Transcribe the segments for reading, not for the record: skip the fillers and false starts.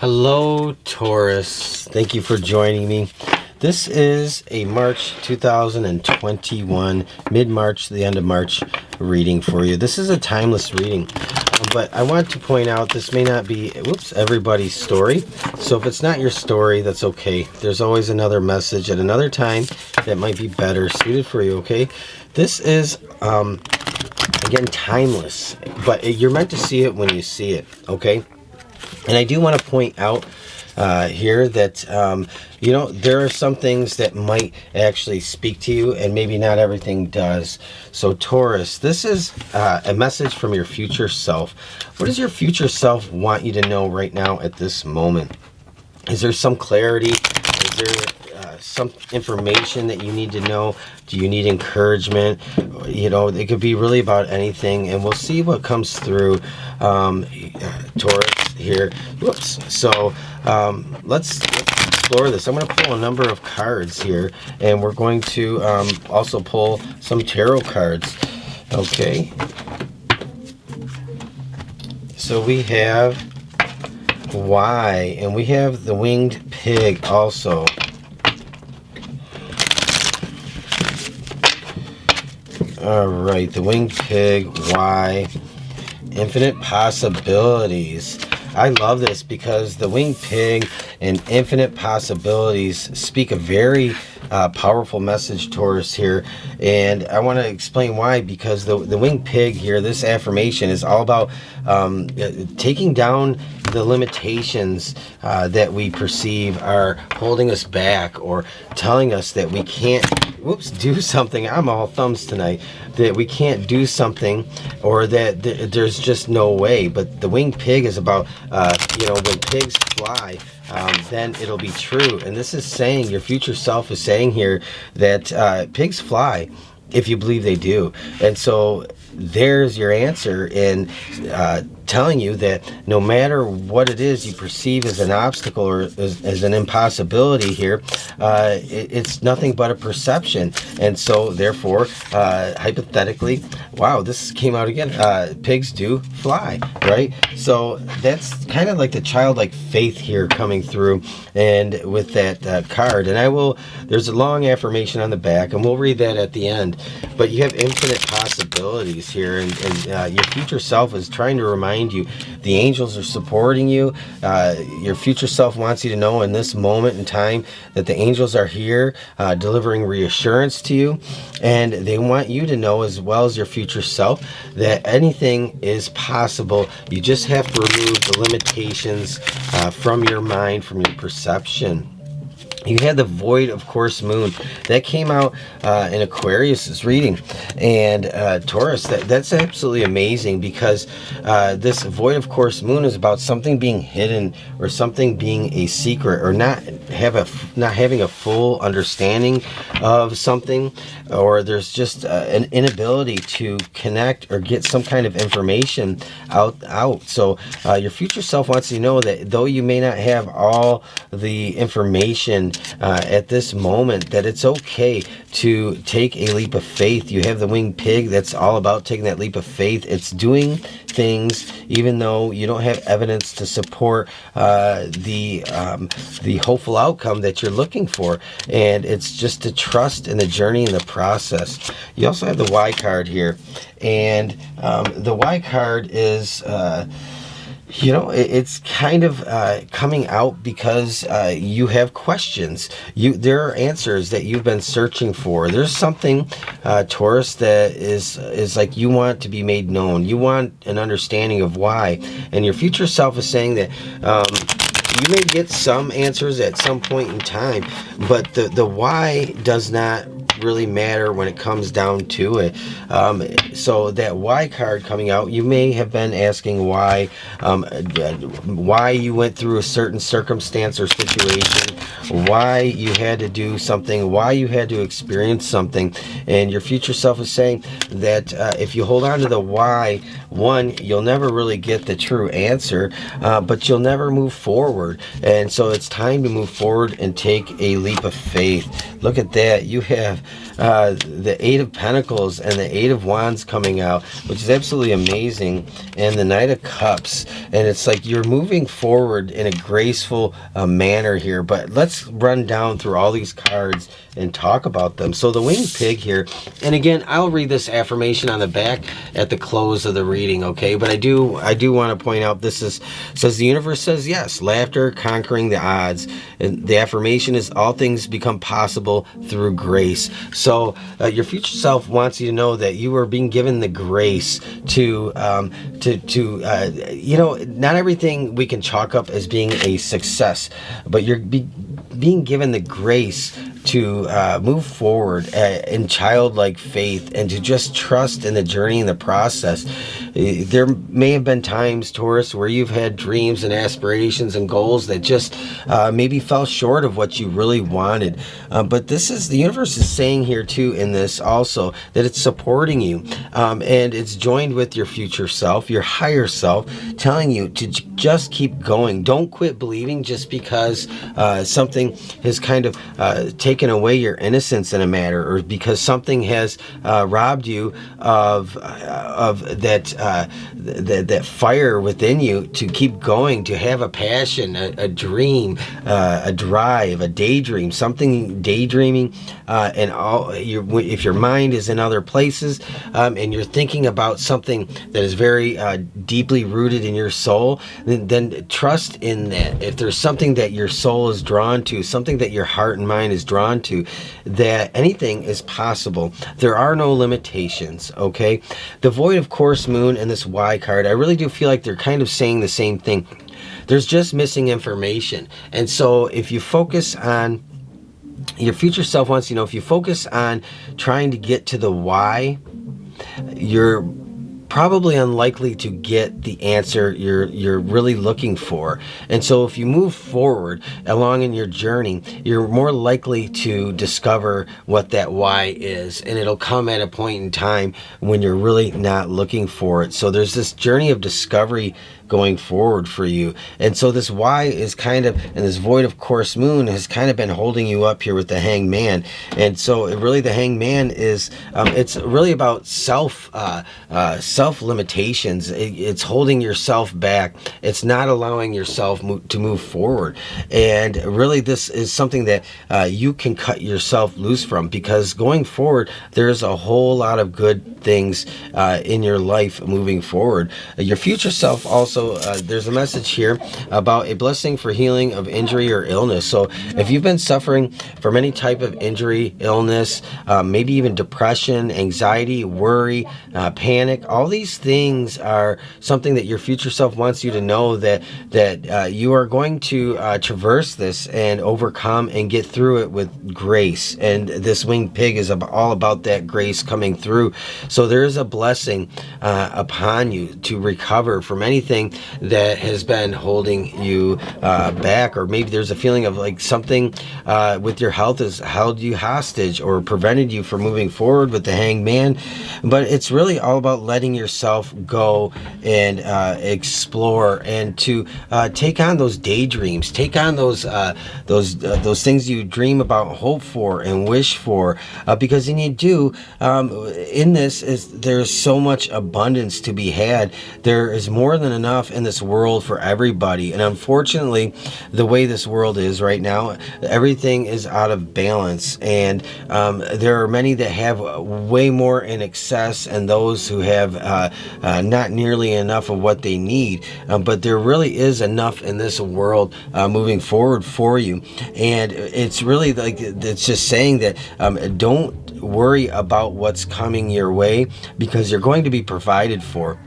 Hello, Taurus. Thank you for joining me. This is a March 2021, mid-March to the end of March reading for you. This is a timeless reading, but I want to point out this may not be, everybody's story. So if it's not your story, that's okay. There's always another message at another time that might be better suited for you, okay? This is, again, timeless, but you're meant to see it when you see it, okay? And I do want to point out here that, there are some things that might actually speak to you, and maybe not everything does. So Taurus, this is a message from your future self. What does your future self want you to know right now at this moment? Is there some clarity? Is there some information that you need to know? Do you need encouragement? It could be really about anything, and we'll see what comes through, Taurus here. So let's explore this. I'm going to pull a number of cards here, and we're going to also pull some tarot cards. Okay. So we have Y, and we have the winged pig also. All right, the winged pig, Y, infinite possibilities. I love this because the winged pig and infinite possibilities speak a very powerful message, Taurus, here. And I want to explain why, because the winged pig here, this affirmation is all about taking down the limitations that we perceive are holding us back, or telling us that we can't do something. I'm all thumbs tonight. That we can't do something, or that there's just no way. But the winged pig is about, when pigs fly, then it'll be true. And this is saying, your future self is saying here that pigs fly if you believe they do. And so there's your answer in telling you that no matter what it is you perceive as an obstacle or as an impossibility here, it's nothing but a perception. And so therefore, hypothetically, wow, this came out again, pigs do fly, right? So that's kind of like the childlike faith here coming through, and with that card. And there's a long affirmation on the back, and we'll read that at the end. But you have infinite possibilities here, and your future self is trying to remind you the angels are supporting you. Your future self wants you to know in this moment in time that the angels are here delivering reassurance to you, and they want you to know, as well as your future self, that anything is possible. You just have to remove the limitations from your mind, from your perception. You had the Void of Course Moon. That came out in Aquarius's reading. And Taurus, that's absolutely amazing, because this Void of Course Moon is about something being hidden, or something being a secret, or not having a full understanding of something, or there's just an inability to connect or get some kind of information out. So your future self wants you to know that though you may not have all the information at this moment, that it's okay to take a leap of faith. You have the winged pig. That's all about taking that leap of faith. It's doing things even though you don't have evidence to support the hopeful outcome that you're looking for, and it's just to trust in the journey and the process. You also have the Y card here, and the Y card is it's kind of coming out because you have questions. There are answers that you've been searching for. There's something, Taurus, that is like you want to be made known. You want an understanding of why. And your future self is saying that you may get some answers at some point in time, but the why does not really matter when it comes down to it. So that Y card coming out, you may have been asking why you went through a certain circumstance or situation, why you had to do something, why you had to experience something. And your future self is saying that if you hold on to the why, one, you'll never really get the true answer, but you'll never move forward. And so it's time to move forward and take a leap of faith. Look at that. You have the Eight of Pentacles and the Eight of Wands coming out, which is absolutely amazing, and the Knight of Cups. And it's like you're moving forward in a graceful manner here. But let's run down through all these cards and talk about them. So the Winged Pig here, and again, I'll read this affirmation on the back at the close of the reading, okay? But I do want to point out, this says the universe says yes, laughter conquering the odds. And the affirmation is all things become possible through grace. So your future self wants you to know that you are being given the grace to you know, not everything we can chalk up as being a success, but you're being given the grace to move forward in childlike faith and to just trust in the journey and the process. There may have been times, Taurus, where you've had dreams and aspirations and goals that just maybe fell short of what you really wanted. But this is, the universe is saying here too in this also, that it's supporting you, and it's joined with your future self, your higher self, telling you to just keep going. Don't quit believing just because something has kind of taken away your innocence in a matter, or because something has robbed you of that fire within you to keep going, to have a passion, a dream, a drive, a daydream, something daydreaming, and if your mind is in other places, and you're thinking about something that is very deeply rooted in your soul, then trust in that. If there's something that your soul is drawn to, something that your heart and mind is drawn to, that anything is possible. There are no limitations, okay? The Void of Course Moon and this Y card, I really do feel like they're kind of saying the same thing. There's just missing information. And so if you focus on, your future self wants you to know, if you focus on trying to get to the why, you're probably unlikely to get the answer you're really looking for. And so if you move forward along in your journey, you're more likely to discover what that why is, and it'll come at a point in time when you're really not looking for it. So there's this journey of discovery going forward for you. And so this why is kind of, and this Void of Course Moon has kind of been holding you up here with the Hanged Man. And so really the Hanged Man is, it's really about self limitations. It's holding yourself back. It's not allowing yourself to move forward. And really this is something that you can cut yourself loose from, because going forward, there's a whole lot of good things in your life moving forward. Your future self also, there's a message here about a blessing for healing of injury or illness. So if you've been suffering from any type of injury, illness, maybe even depression, anxiety, worry, panic, all these things are something that your future self wants you to know, that you are going to traverse this and overcome and get through it with grace. And this Winged Pig is all about that grace coming through. So there is a blessing upon you to recover from anything that has been holding you back, or maybe there's a feeling of like something with your health has held you hostage or prevented you from moving forward with the Hanged Man. But it's really all about letting yourself go and explore, and to take on those daydreams, take on those things you dream about, hope for, and wish for, because when you do, in this there's so much abundance to be had. There is more than enough in this world for everybody. And unfortunately, the way this world is right now, everything is out of balance, and there are many that have way more in excess, and those who have not nearly enough of what they need. But there really is enough in this world moving forward for you. And it's really like, it's just saying that don't worry about what's coming your way, because you're going to be provided for.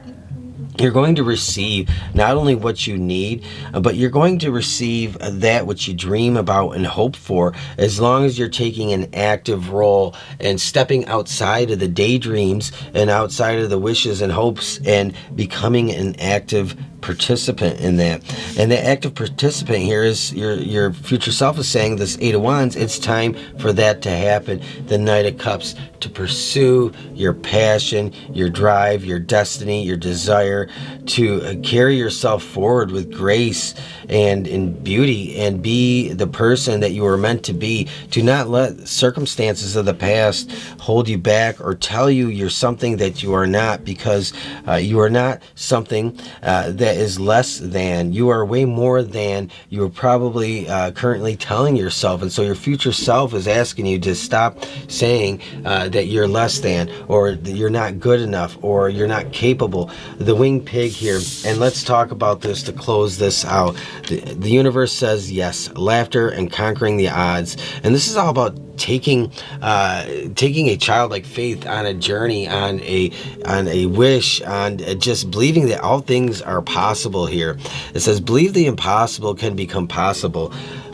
You're going to receive not only what you need, but you're going to receive that which you dream about and hope for, as long as you're taking an active role and stepping outside of the daydreams and outside of the wishes and hopes and becoming an active participant in that. And the active participant here is your future self is saying, this Eight of Wands, it's time for that to happen. The Knight of Cups, to pursue your passion, your drive, your destiny, your desire, to carry yourself forward with grace and in beauty, and be the person that you were meant to be. Do not let circumstances of the past hold you back or tell you you're something that you are not, because you are not something that is less than. You are way more than you are probably currently telling yourself. And so your future self is asking you to stop saying that you're less than, or that you're not good enough, or you're not capable. The winged pig here, and let's talk about this to close this out. The universe says yes, laughter and conquering the odds. And this is all about taking a childlike faith on a journey, on a wish, on just believing that all things are possible here. It says, believe the impossible can become possible.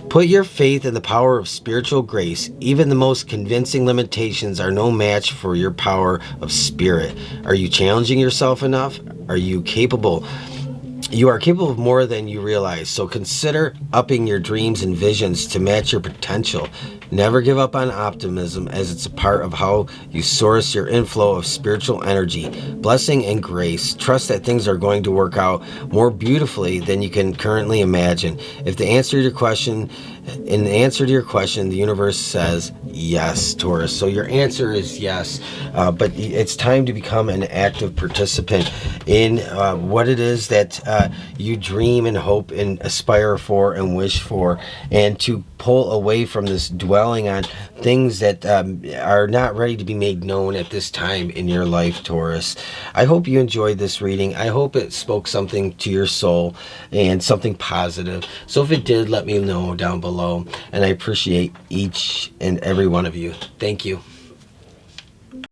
Put your faith in the power of spiritual grace. Even the most convincing limitations are no match for your power of spirit. Are you challenging yourself enough? Are you capable? You are capable of more than you realize, so consider upping your dreams and visions to match your potential. Never give up on optimism, as it's a part of how you source your inflow of spiritual energy, blessing, and grace. Trust that things are going to work out more beautifully than you can currently imagine. In the answer to your question, the universe says yes, Taurus. So your answer is yes, but it's time to become an active participant in what it is that you dream and hope and aspire for and wish for, and to pull away from this dwelling on things that are not ready to be made known at this time in your life, Taurus. I hope you enjoyed this reading. I hope it spoke something to your soul and something positive. So if it did, let me know down below, and I appreciate each and every one of you. Thank you.